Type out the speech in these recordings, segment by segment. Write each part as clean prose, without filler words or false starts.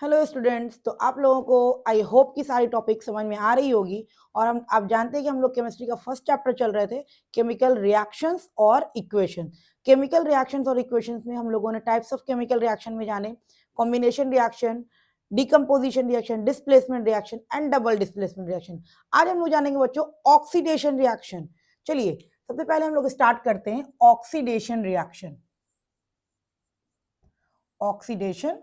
Hello students, तो आप लोगों को आई होप कि सारी टॉपिक समझ में आ रही होगी। और हम आप जानते हैं कि हम लोग केमिस्ट्री का फर्स्ट चैप्टर चल रहे थे, केमिकल रिएक्शंस और इक्वेशन। केमिकल रिएक्शंस और इक्वेशंस में हम लोगों ने टाइप्स ऑफ केमिकल रिएक्शन में जाने combination reaction, decomposition reaction, displacement reaction and double displacement reaction. आज हम लोग जानेंगे बच्चों ऑक्सीडेशन रिएक्शन। चलिए सबसे पहले हम लोग स्टार्ट करते हैं ऑक्सीडेशन रिएक्शन। ऑक्सीडेशन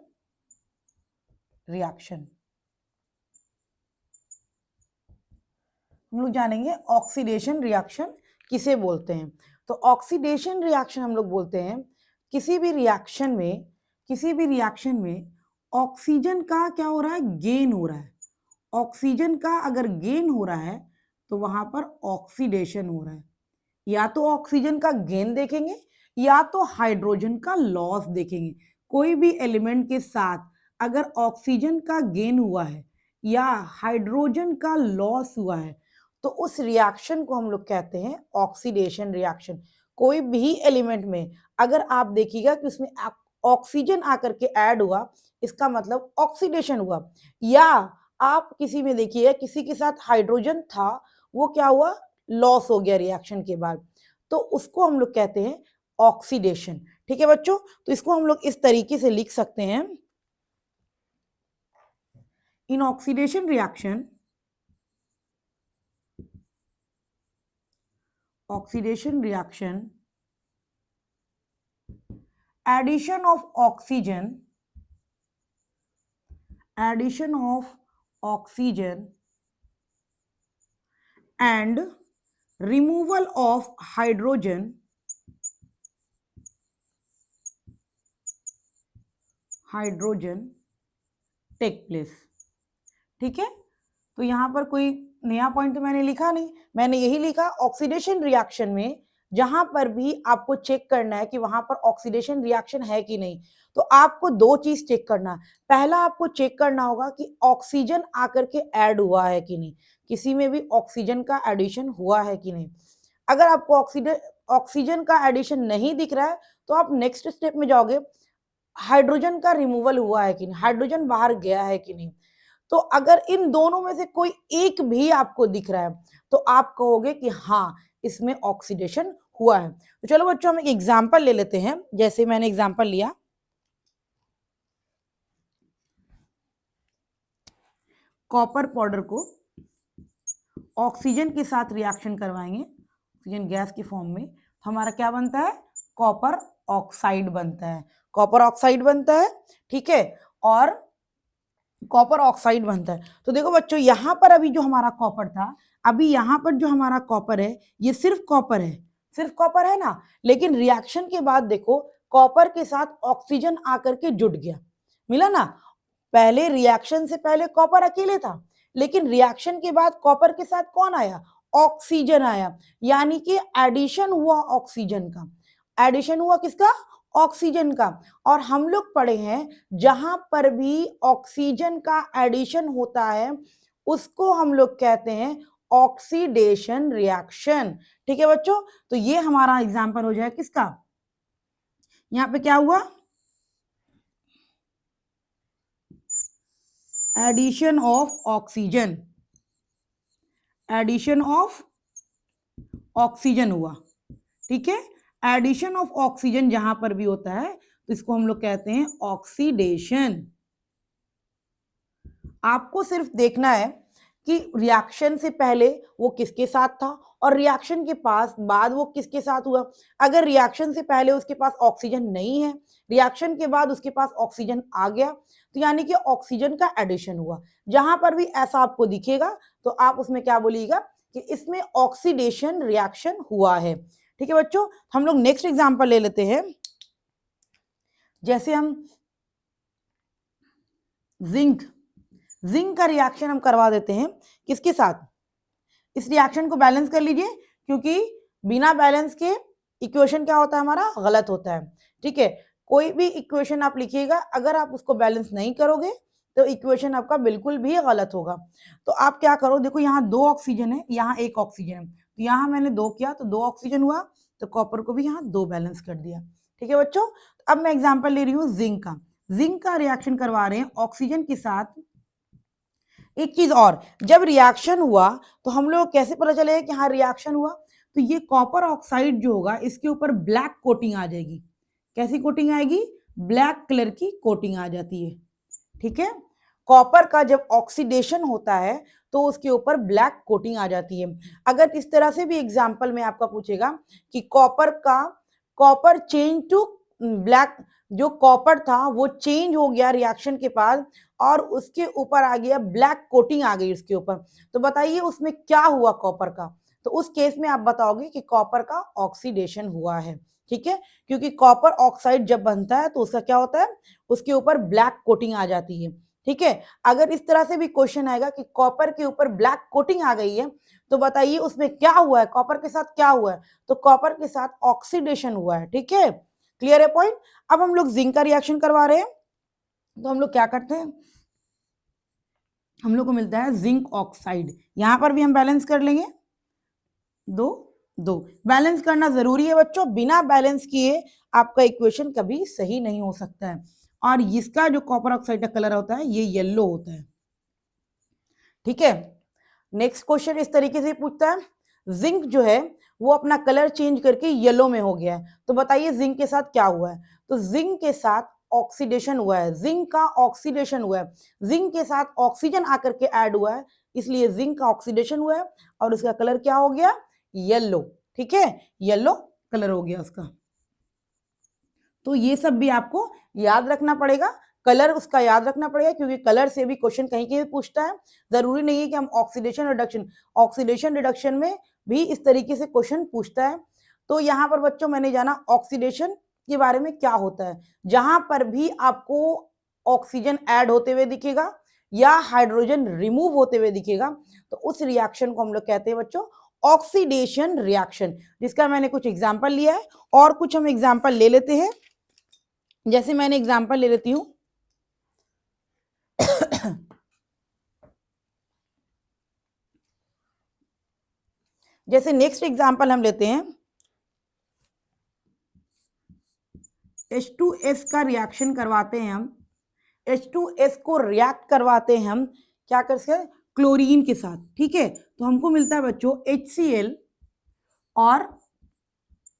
रिएक्शन हम लोग जानेंगे ऑक्सीडेशन रिएक्शन किसे बोलते हैं। तो ऑक्सीडेशन रिएक्शन हम लोग बोलते हैं किसी भी रिएक्शन में ऑक्सीजन का क्या हो रहा है, गेन हो रहा है। ऑक्सीजन का अगर गेन हो रहा है तो वहां पर ऑक्सीडेशन हो रहा है। या तो ऑक्सीजन का गेन देखेंगे या तो हाइड्रोजन का लॉस देखेंगे। कोई भी एलिमेंट के साथ अगर ऑक्सीजन का गेन हुआ है या हाइड्रोजन का लॉस हुआ है तो उस रिएक्शन को हम लोग कहते हैं ऑक्सीडेशन रिएक्शन। कोई भी एलिमेंट में अगर आप देखिएगा कि उसमें ऑक्सीजन आकर के ऐड हुआ, इसका मतलब ऑक्सीडेशन हुआ। या आप किसी में देखिए किसी के साथ हाइड्रोजन था, वो क्या हुआ, लॉस हो गया रिएक्शन के बाद, तो उसको हम लोग कहते हैं ऑक्सीडेशन। ठीक है बच्चों, तो इसको हम लोग इस तरीके से लिख सकते हैं, in oxidation reaction addition of oxygen and removal of hydrogen take place। ठीक है, तो यहां पर कोई नया पॉइंट तो मैंने लिखा नहीं, मैंने यही लिखा ऑक्सीडेशन रिएक्शन में जहां पर भी आपको चेक करना है कि वहां पर ऑक्सीडेशन रिएक्शन है कि नहीं, तो आपको दो चीज चेक करना है। पहला आपको चेक करना होगा कि ऑक्सीजन आकर के ऐड हुआ है कि नहीं, किसी में भी ऑक्सीजन का एडिशन हुआ है कि नहीं। अगर आपको ऑक्सीजन का एडिशन नहीं दिख रहा है तो आप नेक्स्ट स्टेप में जाओगे, हाइड्रोजन का रिमूवल हुआ है कि नहीं, हाइड्रोजन बाहर गया है कि नहीं। तो अगर इन दोनों में से कोई एक भी आपको दिख रहा है तो आप कहोगे कि हाँ इसमें ऑक्सीडेशन हुआ है। तो चलो बच्चों हम एक एग्जांपल ले लेते हैं। जैसे मैंने एग्जांपल लिया, कॉपर पाउडर को ऑक्सीजन के साथ रिएक्शन करवाएंगे, ऑक्सीजन गैस की फॉर्म में, तो हमारा क्या बनता है, कॉपर ऑक्साइड बनता है। कॉपर ऑक्साइड बनता है, ठीक है, और कॉपर ऑक्साइड बनता है। तो देखो बच्चों यहां पर अभी जो हमारा कॉपर था, अभी यहां पर जो हमारा कॉपर है ये सिर्फ कॉपर है, सिर्फ कॉपर है ना। लेकिन रिएक्शन के बाद देखो कॉपर के साथ ऑक्सीजन आकर के जुड़ गया, मिला ना। पहले रिएक्शन से पहले कॉपर अकेले था, लेकिन रिएक्शन के बाद कॉपर के साथ कौन आया, ऑक्सीजन आया। यानी कि एडिशन हुआ ऑक्सीजन का, एडिशन हुआ किसका, ऑक्सीजन का। और हम लोग पढ़े हैं जहां पर भी ऑक्सीजन का एडिशन होता है उसको हम लोग कहते हैं ऑक्सीडेशन रिएक्शन। ठीक है बच्चों, तो ये हमारा एग्जांपल हो जाए किसका, यहां पे क्या हुआ, addition of oxygen, addition of oxygen हुआ। ठीक है, एडिशन ऑफ ऑक्सीजन जहां पर भी होता है तो इसको हम लोग कहते हैं ऑक्सीडेशन। आपको सिर्फ देखना है कि रिएक्शन से पहले वो किसके साथ था और रिएक्शन के पास बाद वो किसके साथ हुआ। अगर रिएक्शन से पहले उसके पास ऑक्सीजन नहीं है, रिएक्शन के बाद उसके पास ऑक्सीजन आ गया, तो यानी कि ऑक्सीजन का एडिशन हुआ। जहां पर भी ऐसा आपको दिखेगा तो आप उसमें क्या बोलिएगा कि इसमें ऑक्सीडेशन रिएक्शन हुआ है। ठीक है बच्चों, हम लोग नेक्स्ट एग्जांपल ले लेते हैं। जैसे हम जिंक का रिएक्शन हम करवा देते हैं किसके साथ, इस रिएक्शन को बैलेंस कर लीजिए, क्योंकि बिना बैलेंस के इक्वेशन क्या होता है हमारा, गलत होता है। ठीक है, कोई भी इक्वेशन आप लिखिएगा अगर आप उसको बैलेंस नहीं करोगे तो इक्वेशन आपका बिल्कुल भी गलत होगा। तो आप क्या करो, देखो यहाँ दो ऑक्सीजन है, यहाँ एक ऑक्सीजन है, तो यहाँ मैंने दो किया तो दो ऑक्सीजन हुआ, तो कॉपर को भी यहाँ दो बैलेंस कर दिया। ठीक है बच्चों, अब मैं एग्जाम्पल ले रही हूँ जिंक का। जिंक का रिएक्शन करवा रहे हैं ऑक्सीजन के साथ। एक चीज और, जब रिएक्शन हुआ तो हम लोग कैसे पता चलेगा कि हाँ रिएक्शन हुआ, तो ये कॉपर ऑक्साइड जो होगा इसके ऊपर ब्लैक कोटिंग आ जाएगी। कैसी कोटिंग आएगी? ब्लैक कलर की कोटिंग आ जाती है। ठीक है, कॉपर का जब ऑक्सीडेशन होता है तो उसके ऊपर ब्लैक कोटिंग आ जाती है। अगर इस तरह से भी एग्जांपल में आपका पूछेगा कि कॉपर चेंज टू ब्लैक, जो कॉपर था वो चेंज हो गया रिएक्शन के बाद और उसके ऊपर आ गया ब्लैक कोटिंग आ गई उसके ऊपर, तो बताइए उसमें क्या हुआ कॉपर का? तो उस केस में आप बताओगे कि कॉपर का ऑक्सीडेशन हुआ है। ठीक है, क्योंकि कॉपर ऑक्साइड जब बनता है तो उसका क्या होता है, उसके ऊपर ब्लैक कोटिंग आ जाती है। ठीक है, अगर इस तरह से भी क्वेश्चन आएगा कि कॉपर के ऊपर ब्लैक कोटिंग आ गई है तो बताइए उसमें क्या हुआ है, कॉपर के साथ क्या हुआ है? तो कॉपर के साथ ऑक्सीडेशन हुआ है। ठीक है, क्लियर है पॉइंट? अब हम लोग जिंक का रिएक्शन करवा रहे हैं, तो हम लोग क्या करते हैं, हम लोग को मिलता है जिंक ऑक्साइड। यहां पर भी हम बैलेंस कर लेंगे, दो दो। बैलेंस करना जरूरी है बच्चों, बिना बैलेंस किए आपका इक्वेशन कभी सही नहीं हो सकता है। और इसका जो कॉपर ऑक्साइड का कलर होता है ये येलो होता है। ठीक है, नेक्स्ट क्वेश्चन इस तरीके से पूछता है, जिंक जो है वो अपना कलर चेंज करके येलो में हो गया है, तो बताइए जिंक के साथ क्या हुआ है? तो जिंक के साथ ऑक्सीडेशन हुआ है, जिंक का ऑक्सीडेशन हुआ है, जिंक के साथ ऑक्सीजन आकर के ऐड हुआ है, इसलिए जिंक का ऑक्सीडेशन हुआ है और उसका कलर क्या हो गया? येलो। ठीक है, येलो कलर हो गया उसका। तो ये सब भी आपको याद रखना पड़ेगा, कलर उसका याद रखना पड़ेगा, क्योंकि कलर से भी क्वेश्चन कहीं के भी पूछता है। जरूरी नहीं है कि हम ऑक्सीडेशन रिडक्शन में भी इस तरीके से क्वेश्चन पूछता है। तो यहाँ पर बच्चों मैंने जाना ऑक्सीडेशन के बारे में क्या होता है। जहां पर भी आपको ऑक्सीजन ऐड होते हुए दिखेगा या हाइड्रोजन रिमूव होते हुए दिखेगा तो उस रिएक्शन को हम लोग कहते हैं बच्चों ऑक्सीडेशन रिएक्शन, जिसका मैंने कुछ एग्जाम्पल लिया है और कुछ हम एग्जाम्पल ले लेते हैं। जैसे मैंने एग्जाम्पल ले लेती हूं, जैसे नेक्स्ट एग्जाम्पल हम लेते हैं, H2S का रिएक्शन करवाते हैं हम, H2S को रिएक्ट करवाते हैं हम क्या कर सकते, क्लोरीन के साथ। ठीक है, तो हमको मिलता है बच्चों HCl और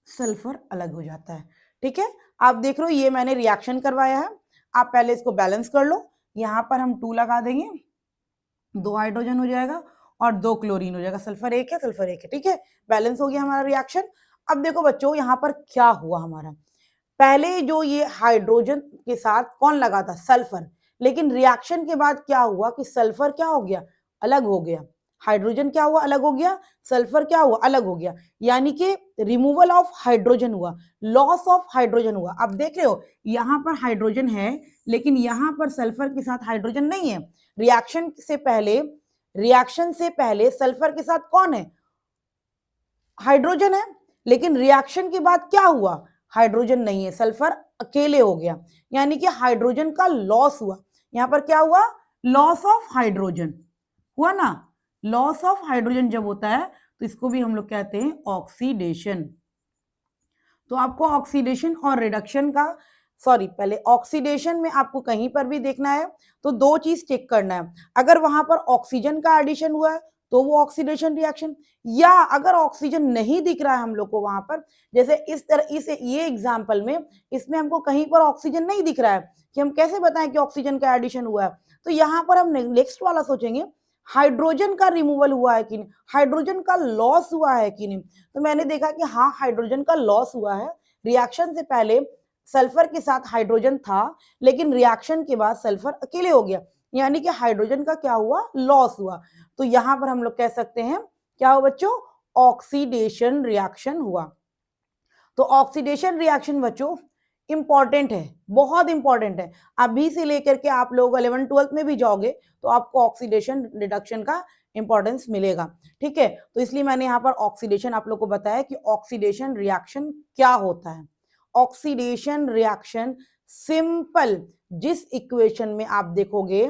सल्फर अलग हो जाता है। ठीक है, आप देख रहे हो ये मैंने रिएक्शन करवाया है, आप पहले इसको बैलेंस कर लो। यहां पर हम 2 लगा देंगे, 2 हाइड्रोजन हो जाएगा और 2 क्लोरीन हो जाएगा, सल्फर 1 है सल्फर 1 है। ठीक है, बैलेंस हो गया हमारा रिएक्शन। अब देखो बच्चों यहाँ पर क्या हुआ हमारा, पहले जो ये हाइड्रोजन के साथ कौन लगा था, सल्फर, लेकिन रिएक्शन के बाद क्या हुआ कि सल्फर क्या हो गया, अलग हो गया, हाइड्रोजन क्या हुआ, अलग हो गया, सल्फर क्या हुआ, अलग हो गया, यानी कि रिमूवल ऑफ हाइड्रोजन हुआ, लॉस ऑफ हाइड्रोजन हुआ। अब देख रहे हो यहां पर हाइड्रोजन है लेकिन यहां पर सल्फर के साथ हाइड्रोजन नहीं है। रिएक्शन से पहले सल्फर के साथ कौन है, हाइड्रोजन है, लेकिन रिएक्शन के बाद क्या हुआ, हाइड्रोजन नहीं है, सल्फर अकेले हो गया, यानी कि हाइड्रोजन का लॉस हुआ। यहां पर क्या हुआ, लॉस ऑफ हाइड्रोजन हुआ ना। लॉस ऑफ हाइड्रोजन जब होता है तो इसको भी हम लोग कहते हैं ऑक्सीडेशन। तो आपको ऑक्सीडेशन और रिडक्शन का, सॉरी पहले ऑक्सीडेशन में आपको कहीं पर भी देखना है तो 2 चीज चेक करना है, अगर वहां पर ऑक्सीजन का एडिशन हुआ है तो वो ऑक्सीडेशन रिएक्शन, या अगर ऑक्सीजन नहीं दिख रहा है हम लोग को वहां पर, जैसे इस तरह ये एग्जाम्पल में इसमें हमको कहीं पर ऑक्सीजन नहीं दिख रहा है कि हम कैसे बताएं कि ऑक्सीजन का एडिशन हुआ है, तो यहाँ पर हम नेक्स्ट वाला सोचेंगे हाइड्रोजन का रिमूवल हुआ है कि नहीं, हाइड्रोजन का लॉस हुआ है कि नहीं। तो मैंने देखा कि हाँ हाइड्रोजन का लॉस हुआ है, रिएक्शन से पहले सल्फर के साथ हाइड्रोजन था लेकिन रिएक्शन के बाद सल्फर अकेले हो गया, यानी कि हाइड्रोजन का क्या हुआ, लॉस हुआ। तो यहां पर हम लोग कह सकते हैं क्या हुआ बच्चों, ऑक्सीडेशन रिएक्शन हुआ। तो ऑक्सीडेशन रिएक्शन बच्चों इंपॉर्टेंट है, बहुत इंपॉर्टेंट है, अभी से लेकर के आप लोग 11th-12th में भी जाओगे तो आपको ऑक्सीडेशन रिडक्शन का इंपॉर्टेंस मिलेगा। ठीक है, तो इसलिए मैंने यहाँ पर ऑक्सीडेशन आप लोग को बताया कि ऑक्सीडेशन रिएक्शन क्या होता है। ऑक्सीडेशन रिएक्शन सिंपल, जिस इक्वेशन में आप देखोगे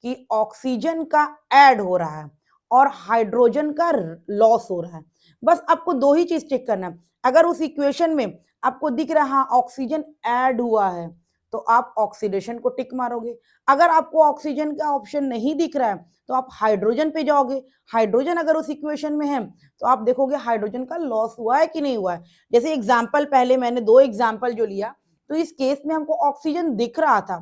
कि ऑक्सीजन का ऐड हो रहा है और हाइड्रोजन का लॉस हो रहा है, बस आपको 2 ही चीज चेक करना है। अगर उस इक्वेशन में आपको दिख रहा है ऑक्सीजन ऐड हुआ है तो आप ऑक्सीडेशन को टिक मारोगे। अगर आपको ऑक्सीजन का ऑप्शन नहीं दिख रहा है तो आप हाइड्रोजन पे जाओगे। हाइड्रोजन अगर उस इक्वेशन में है तो आप देखोगे हाइड्रोजन का लॉस हुआ है कि नहीं हुआ है। जैसे एग्जाम्पल पहले मैंने 2 एग्जाम्पल जो लिया, तो इस केस में हमको ऑक्सीजन दिख रहा था,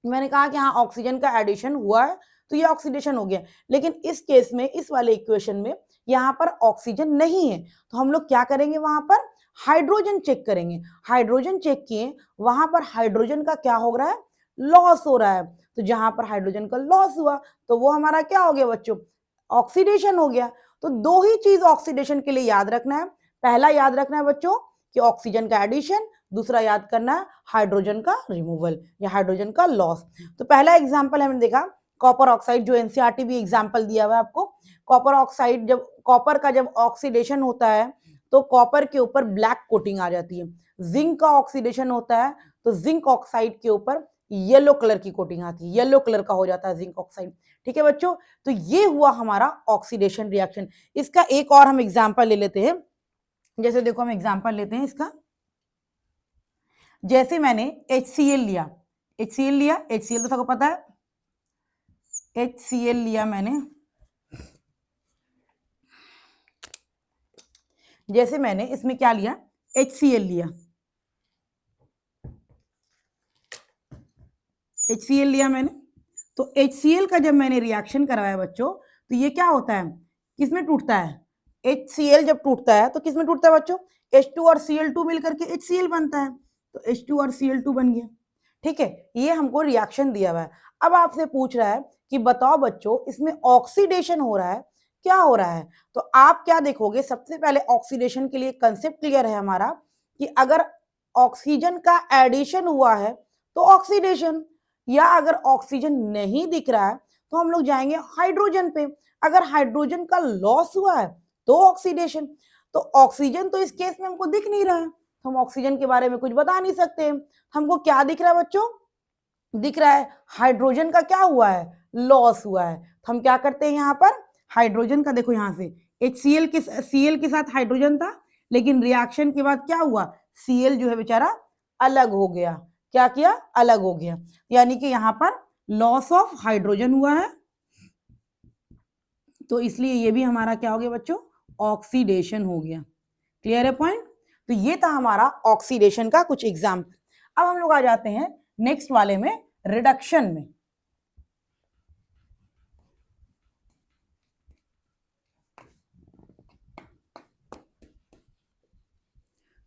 मैंने कहा कि हाँ ऑक्सीजन का एडिशन हुआ है तो ये ऑक्सीडेशन हो गया। लेकिन इस केस में, इस वाले इक्वेशन में यहाँ पर ऑक्सीजन नहीं है, तो हम लोग क्या करेंगे, वहां पर हाइड्रोजन चेक करेंगे। हाइड्रोजन चेक किए, वहां पर हाइड्रोजन का क्या हो रहा है, लॉस हो रहा है। तो जहां पर हाइड्रोजन का लॉस हुआ तो वो हमारा क्या हो गया बच्चों, ऑक्सीडेशन हो गया। तो 2 ही चीज ऑक्सीडेशन के लिए याद रखना है। पहला याद रखना है बच्चों कि ऑक्सीजन का एडिशन, दूसरा याद करना है हाइड्रोजन का रिमूवल या हाइड्रोजन का लॉस। तो पहला एग्जांपल हमने देखा कॉपर ऑक्साइड, जो एनसीईआरटी भी एग्जांपल दिया हुआ है आपको। कॉपर ऑक्साइड, जब कॉपर का जब ऑक्सीडेशन होता है तो कॉपर के ऊपर ब्लैक कोटिंग आ जाती है। जिंक का ऑक्सीडेशन होता है तो जिंक ऑक्साइड के ऊपर येलो कलर की कोटिंग आती है, येलो कलर का हो जाता है जिंक ऑक्साइड। ठीक है बच्चों, तो ये हुआ हमारा ऑक्सीडेशन रिएक्शन। इसका एक और हम एग्जांपल ले लेते हैं। जैसे देखो हम एग्जांपल लेते हैं इसका, जैसे मैंने HCl लिया, HCl लिया, HCl तो सबको पता है, HCl लिया मैंने, जैसे मैंने इसमें क्या लिया, HCl लिया, HCl लिया मैंने। तो HCl का जब मैंने रिएक्शन करवाया बच्चों, तो ये क्या होता है, किसमें टूटता है, HCl जब टूटता है तो किसमें टूटता है बच्चों, H2 और Cl2 मिलकर के HCl बनता है, तो H2 और Cl2 बन गया। ठीक है, ये हमको रिएक्शन दिया हुआ है। अब आपसे पूछ रहा है कि बताओ बच्चों इसमें ऑक्सीडेशन हो रहा है, क्या हो रहा है। तो आप क्या देखोगे, सबसे पहले ऑक्सीडेशन के लिए कंसेप्ट क्लियर है हमारा कि अगर ऑक्सीजन का एडिशन हुआ है तो ऑक्सीडेशन, या अगर ऑक्सीजन नहीं दिख रहा है तो हम लोग जाएंगे हाइड्रोजन पे। अगर हाइड्रोजन का लॉस हुआ है तो ऑक्सीडेशन। तो ऑक्सीजन तो इस केस में हमको दिख नहीं रहा है, तो हम ऑक्सीजन के बारे में कुछ बता नहीं सकते। हमको क्या दिख रहा है बच्चों, दिख रहा है हाइड्रोजन का क्या हुआ है, लॉस हुआ है। तो हम क्या करते हैं यहाँ पर, हाइड्रोजन का देखो यहाँ से HCl के Cl के साथ हाइड्रोजन था, लेकिन रिएक्शन के बाद क्या हुआ, Cl जो है बेचारा अलग हो गया। क्या किया, अलग हो गया, यानी कि यहाँ पर लॉस ऑफ हाइड्रोजन हुआ है। तो इसलिए ये भी हमारा क्या हो गया बच्चों, ऑक्सीडेशन हो गया। क्लियर है पॉइंट। तो ये था हमारा ऑक्सीडेशन का कुछ एग्जाम्पल। अब हम लोग आ जाते हैं नेक्स्ट वाले में, रिडक्शन में।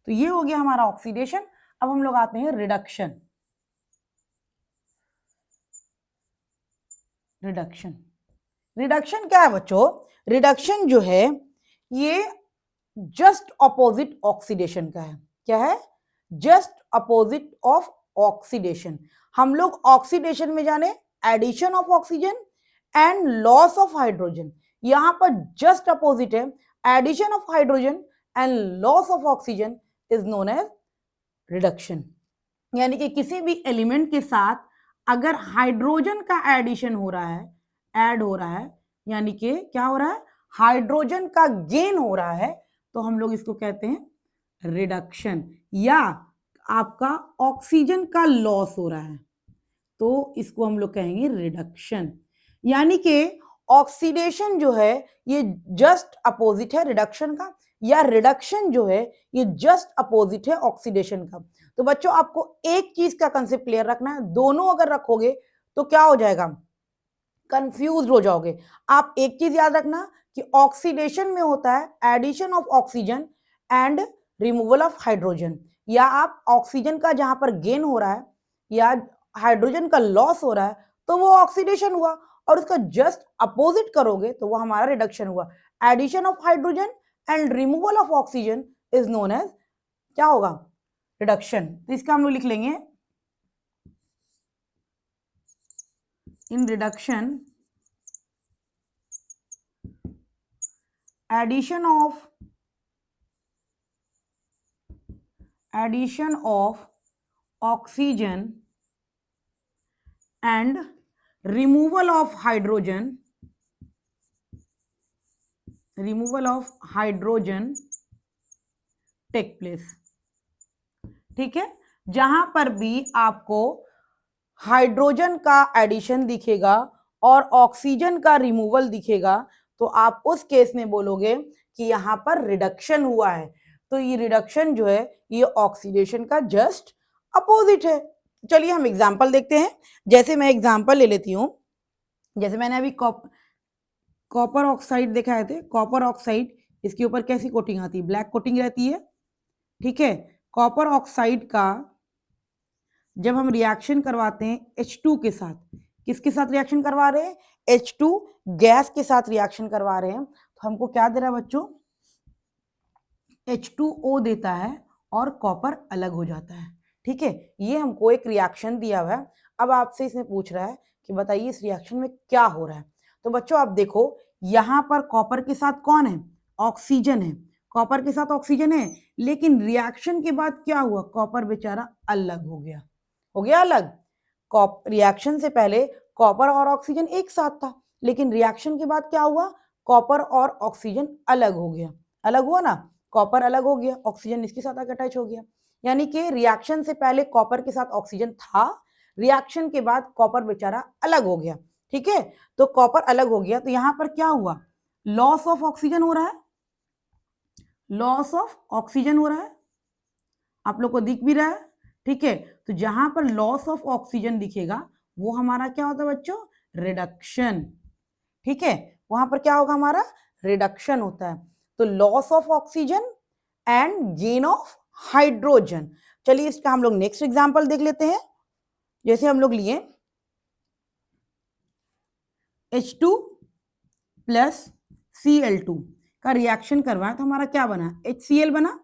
तो ये हो गया हमारा ऑक्सीडेशन। अब हम लोग आते हैं रिडक्शन। रिडक्शन, रिडक्शन क्या है बच्चों, रिडक्शन जो है ये जस्ट अपोजिट ऑक्सीडेशन का है। क्या है, जस्ट अपोजिट ऑफ ऑक्सीडेशन। हम लोग ऑक्सीडेशन में जाने addition of oxygen and loss of hydrogen, यहां पर जस्ट अपोजिट है, addition of hydrogen and loss of oxygen is known as reduction. यानी कि किसी भी एलिमेंट के साथ अगर हाइड्रोजन का एडिशन हो रहा है, ऐड हो रहा है, यानी कि क्या हो रहा है, हाइड्रोजन का गेन हो रहा है, तो हम लोग इसको कहते हैं रिडक्शन। या आपका ऑक्सीजन का लॉस हो रहा है तो इसको हम लोग कहेंगे रिडक्शन। यानी कि ऑक्सीडेशन जो है ये जस्ट अपोजिट है रिडक्शन का, या रिडक्शन जो है ये जस्ट अपोजिट है ऑक्सीडेशन का। तो बच्चों आपको एक चीज का कंसेप्ट क्लियर रखना है, दोनों अगर रखोगे तो क्या हो जाएगा, कंफ्यूज हो जाओगे। आप एक चीज याद रखना कि ऑक्सीडेशन में होता है addition of oxygen and removal of hydrogen, या आप ऑक्सीजन का जहां पर गेन हो रहा है या हाइड्रोजन का लॉस हो रहा है तो वो ऑक्सीडेशन हुआ, और उसका जस्ट अपोजिट करोगे तो वो हमारा रिडक्शन हुआ। Addition of hydrogen and removal of oxygen is known as क्या होगा, रिडक्शन। तो इसका हम लोग लिख लेंगे, in reduction addition of oxygen and removal of hydrogen take place। ठीक है, जहां पर भी आपको हाइड्रोजन का एडिशन दिखेगा और ऑक्सीजन का रिमूवल दिखेगा, तो आप उस केस में बोलोगे कि यहां पर रिडक्शन हुआ है। तो ये रिडक्शन जो है ये ऑक्सीडेशन का जस्ट अपोजिट है। चलिए हम एग्जांपल देखते हैं। जैसे मैं एग्जांपल ले लेती हूं, जैसे मैंने अभी कॉपर ऑक्साइड दिखाए थे। कॉपर ऑक्साइड, इसके ऊपर कैसी कोटिंग आती है? ब्लैक कोटिंग रहती है, ठीक है। कॉपर ऑक्साइड का जब हम रिएक्शन करवाते हैं H2 के साथ, किसके साथ रिएक्शन करवा रहे हैं? H2 गैस के साथ रिएक्शन करवा रहे हैं, तो हमको क्या दे रहा है बच्चों? H2O देता है और कॉपर अलग हो जाता है, ठीक है। ये हमको एक रिएक्शन दिया हुआ है। अब आपसे इसमें पूछ रहा है कि बताइए इस रिएक्शन में क्या हो रहा है। तो बच्चों आप देखो, यहां पर कॉपर के साथ कौन है? ऑक्सीजन है। कॉपर के साथ ऑक्सीजन है, लेकिन रिएक्शन के बाद क्या हुआ? कॉपर बेचारा अलग हो गया। हो गया अलग। रिएक्शन से पहले कॉपर और ऑक्सीजन एक साथ था, लेकिन रिएक्शन के बाद क्या हुआ? कॉपर और ऑक्सीजन अलग हो गया। अलग हुआ ना, कॉपर अलग हो गया, ऑक्सीजन इसके साथ आकर अटैच हो गया। यानी कि रिएक्शन से पहले कॉपर के साथ ऑक्सीजन था, रिएक्शन के बाद कॉपर बेचारा अलग हो गया, ठीक है। तो कॉपर अलग हो गया, तो यहां पर क्या हुआ? लॉस ऑफ ऑक्सीजन हो रहा है। लॉस ऑफ ऑक्सीजन हो रहा है, आप लोग को दिख भी रहा है, ठीक है। तो जहां पर लॉस ऑफ ऑक्सीजन दिखेगा वो हमारा क्या होता है बच्चों? रिडक्शन, ठीक है। वहां पर क्या होगा? हमारा रिडक्शन होता है। तो loss of oxygen and gain of hydrogen. चलिए इसका हम लोग नेक्स्ट एग्जांपल देख लेते हैं। जैसे हम लोग लिए H2 प्लस Cl2 का रिएक्शन करवाया, तो हमारा क्या बना? HCl बना।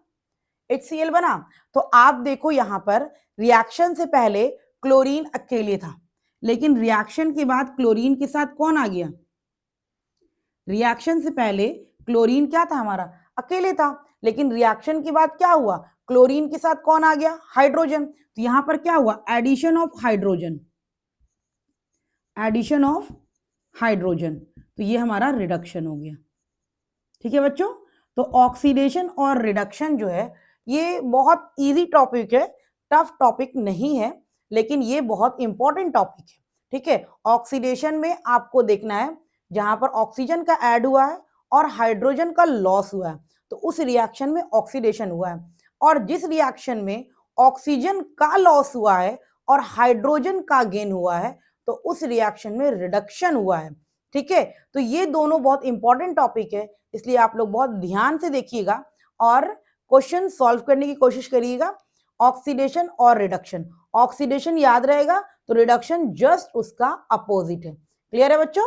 HCl बना। तो आप देखो यहां पर रिएक्शन से पहले क्लोरीन अकेले था, लेकिन रिएक्शन के बाद क्लोरीन के साथ कौन आ गया? रिएक्शन से पहले क्लोरीन क्या था हमारा? अकेले था, लेकिन रिएक्शन के बाद क्या हुआ? क्लोरीन के साथ कौन आ गया? हाइड्रोजन। तो यहां पर क्या हुआ? Addition of hydrogen. Addition of hydrogen, तो ये हमारा रिडक्शन हो गया, ठीक है बच्चों। तो ऑक्सीडेशन और रिडक्शन जो है ये बहुत इजी टॉपिक है, टफ टॉपिक नहीं है, लेकिन ये बहुत इंपॉर्टेंट टॉपिक है, ठीक है। ऑक्सीडेशन में आपको देखना है जहां पर ऑक्सीजन का ऐड हुआ है और हाइड्रोजन का लॉस हुआ है, तो उस रिएक्शन में ऑक्सीडेशन हुआ है। और जिस रिएक्शन में ऑक्सीजन का लॉस हुआ है और हाइड्रोजन का गेन हुआ है, तो उस रिएक्शन में रिडक्शन हुआ है, ठीक है। तो ये दोनों बहुत इंपॉर्टेंट टॉपिक है, इसलिए आप लोग बहुत ध्यान से देखिएगा और क्वेश्चन सॉल्व करने की कोशिश करिएगा। ऑक्सीडेशन और रिडक्शन, ऑक्सीडेशन याद रहेगा तो रिडक्शन जस्ट उसका अपोजिट है। क्लियर है बच्चों?